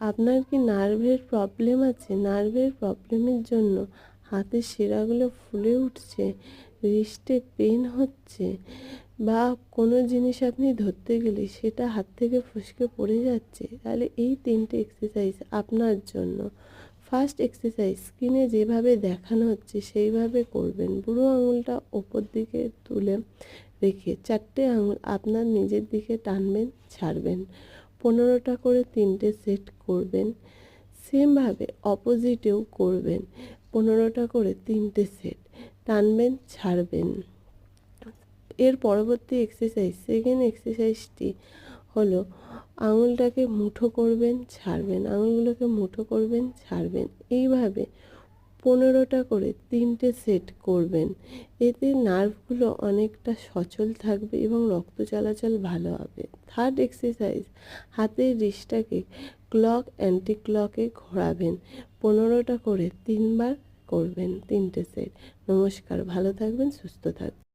আপনার কি নার্ভের প্রবলেম আছে? নার্ভের প্রবলেমের জন্য হাতের শিরাগুলো ফুলে উঠছে, রিস্টে পেন হচ্ছে, বা কোনো জিনিস আপনি ধরতে গেলে সেটা হাত থেকে ফসকে পড়ে যাচ্ছে, তাহলে এই 3টে এক্সারসাইজ আপনার জন্য। ফার্স্ট এক্সারসাইজ স্ক্রিনে যেভাবে দেখানো হচ্ছে সেইভাবে করবেন। বুড়ো আঙুলটা ওপর দিকে তুলে রেখে 4টে আঙুল আপনার নিজের দিকে টানবেন, ছাড়বেন। 15টা করে 3টে সেট করবেন। সেমভাবে অপোজিটেও করবেন, 15টা করে 3টে সেট টানবেন, ছাড়বেন। এর পরবর্তী এক্সারসাইজ, সেকেন্ড এক্সারসাইজটি হলো আঙুলটাকে মুঠো করবেন, ছাড়বেন, আঙুলগুলোকে মুঠো করবেন, ছাড়বেন। এইভাবে 15টা করে 3টে সেট করবেন। এতে নার্ভগুলো অনেকটা সচল থাকবে এবং রক্ত চলাচল ভালো হবে। থার্ড এক্সারসাইজ, হাতের রিস্টটাকে ক্লক অ্যান্টি ক্লকে ঘোরাবেন। 15টা করে 3বার করবেন, 3টে সেট। নমস্কার, ভালো থাকবেন, সুস্থ থাকবেন।